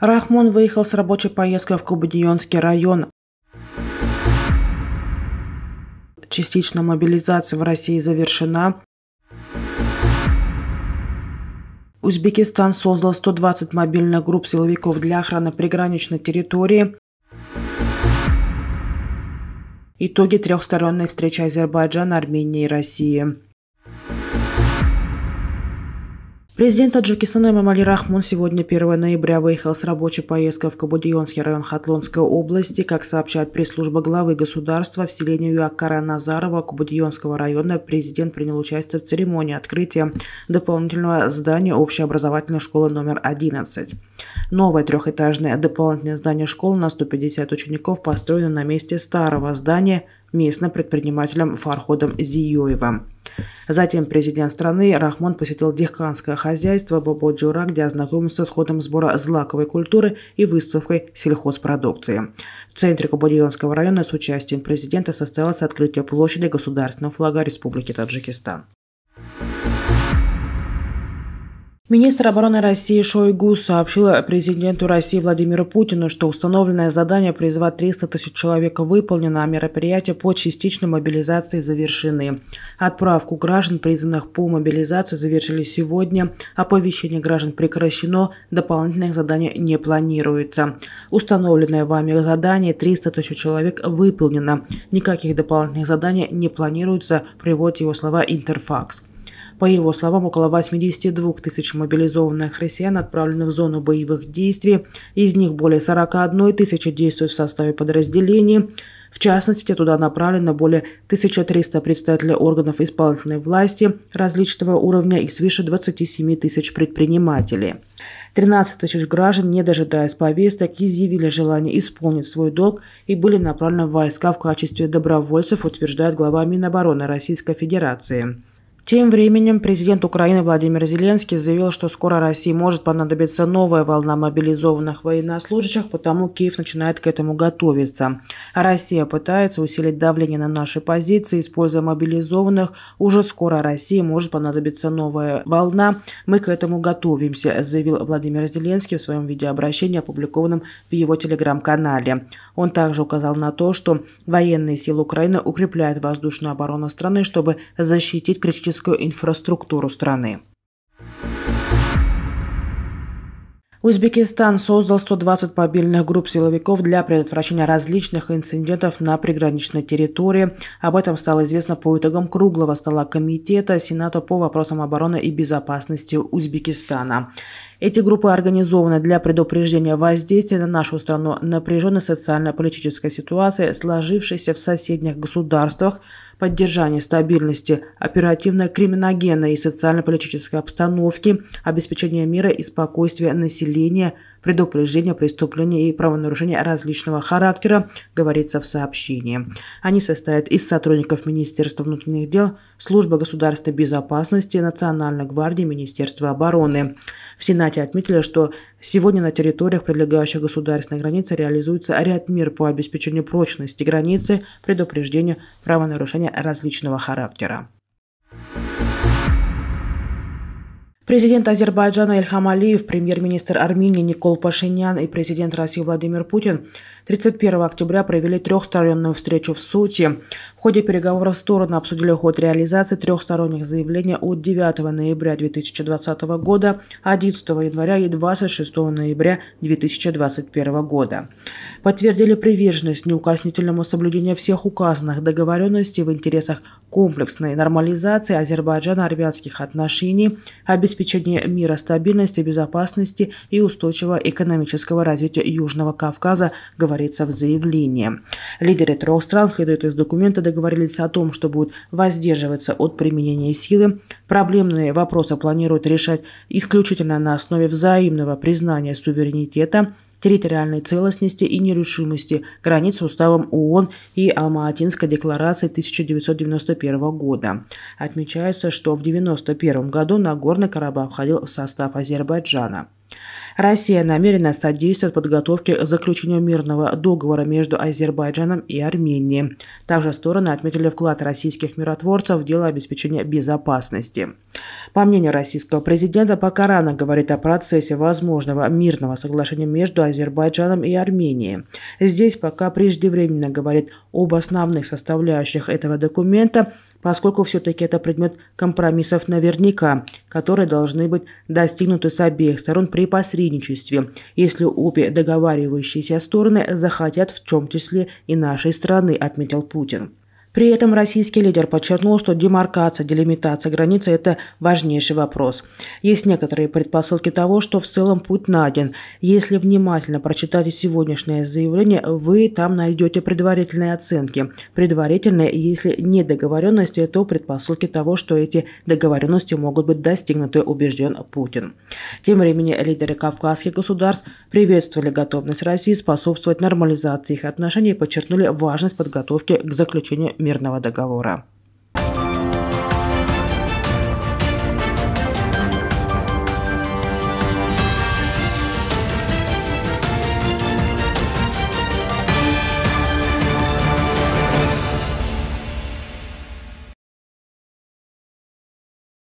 Рахмон выехал с рабочей поездкой в Кабудионский район. Частичная мобилизация в России завершена. Узбекистан создал 120 мобильных групп силовиков для охраны приграничной территории. Итоги трехсторонней встречи Азербайджана, Армении и России. Президент Таджикистана Эмомали Рахмон сегодня, 1 ноября, выехал с рабочей поездкой в Кабудионский район Хатлонской области. Как сообщает пресс-служба главы государства, в селении Юаккара Назарова Кабудионского района президент принял участие в церемонии открытия дополнительного здания общеобразовательной школы номер 11. Новое трехэтажное дополнительное здание школы на 150 учеников построено на месте старого здания местным предпринимателем Фарходом Зиёевым. Затем президент страны Рахмон посетил дихканское хозяйство Бободжура, где ознакомился с ходом сбора злаковой культуры и выставкой сельхозпродукции. В центре Кабудионского района с участием президента состоялось открытие площади государственного флага Республики Таджикистан. Министр обороны России Шойгу сообщил президенту России Владимиру Путину, что установленное задание призвать 300 тысяч человек выполнено, а мероприятия по частичной мобилизации завершены. Отправку граждан, призванных по мобилизации, завершили сегодня. Оповещение граждан прекращено, дополнительных заданий не планируется. Установленное вами задание 300 тысяч человек выполнено. Никаких дополнительных заданий не планируется, приводит его слова Интерфакс. По его словам, около 82 тысяч мобилизованных россиян отправлены в зону боевых действий. Из них более 41 тысячи действуют в составе подразделений. В частности, туда направлено более 1300 представителей органов исполнительной власти различного уровня и свыше 27 тысяч предпринимателей. 13 тысяч граждан, не дожидаясь повесток, изъявили желание исполнить свой долг и были направлены в войска в качестве добровольцев, утверждает глава Минобороны Российской Федерации. Тем временем президент Украины Владимир Зеленский заявил, что скоро России может понадобиться новая волна мобилизованных военнослужащих, потому Киев начинает к этому готовиться. А Россия пытается усилить давление на наши позиции, используя мобилизованных. Уже скоро России может понадобиться новая волна. Мы к этому готовимся, заявил Владимир Зеленский в своем видеообращении, опубликованном в его телеграм-канале. Он также указал на то, что военные силы Украины укрепляют воздушную оборону страны, чтобы защитить критическую инфраструктуру страны. Узбекистан создал 120 мобильных групп силовиков для предотвращения различных инцидентов на приграничной территории. Об этом стало известно по итогам круглого стола Комитета Сената по вопросам обороны и безопасности Узбекистана. Эти группы организованы для предупреждения воздействия на нашу страну напряженной социально-политической ситуации, сложившейся в соседних государствах, поддержания стабильности, оперативной криминогенной и социально-политической обстановки, обеспечения мира и спокойствия населения, предупреждения преступлений и правонарушений различного характера, говорится в сообщении. Они состоят из сотрудников Министерства внутренних дел, Службы государственной безопасности, Национальной гвардии, Министерства обороны. В Сенате отметили, что сегодня на территориях, прилегающих к государственной границе, реализуется ряд мер по обеспечению прочности границы, предупреждению правонарушения различного характера. Президент Азербайджана Ильхам Алиев, премьер-министр Армении Никол Пашинян и президент России Владимир Путин 31 октября провели трехстороннюю встречу в Сочи. В ходе переговоров стороны обсудили ход реализации трехсторонних заявлений от 9 ноября 2020 года, 11 января и 26 ноября 2021 года. Подтвердили приверженность неукоснительному соблюдению всех указанных договоренностей в интересах комплексной нормализации азербайджано-армянских отношений, обеспечение мира, стабильности, безопасности и устойчивого экономического развития Южного Кавказа, говорится в заявлении. Лидеры трех стран, следует из документа, договорились о том, что будут воздерживаться от применения силы. Проблемные вопросы планируют решать исключительно на основе взаимного признания суверенитета, территориальной целостности и нерушимости границ Уставом ООН и Алма-Атинской декларацией 1991 года. Отмечается, что в 1991 году Нагорный Карабах входил в состав Азербайджана. Россия намерена содействовать подготовке к заключению мирного договора между Азербайджаном и Арменией. Также стороны отметили вклад российских миротворцев в дело обеспечения безопасности. По мнению российского президента, пока рано говорить о процессе возможного мирного соглашения между Азербайджаном и Арменией. Здесь пока преждевременно говорить об основных составляющих этого документа, поскольку все-таки это предмет компромиссов наверняка, которые должны быть достигнуты с обеих сторон при посредничестве, если обе договаривающиеся стороны захотят, в том числе и нашей страны, отметил Путин. При этом российский лидер подчеркнул, что демаркация, делимитация границы – это важнейший вопрос. Есть некоторые предпосылки того, что в целом путь найден. Если внимательно прочитать сегодняшнее заявление, вы там найдете предварительные оценки. Предварительные, если нет договоренности, то предпосылки того, что эти договоренности могут быть достигнуты, убежден Путин. Тем временем лидеры кавказских государств приветствовали готовность России способствовать нормализации их отношений и подчеркнули важность подготовки к заключению мирного договора.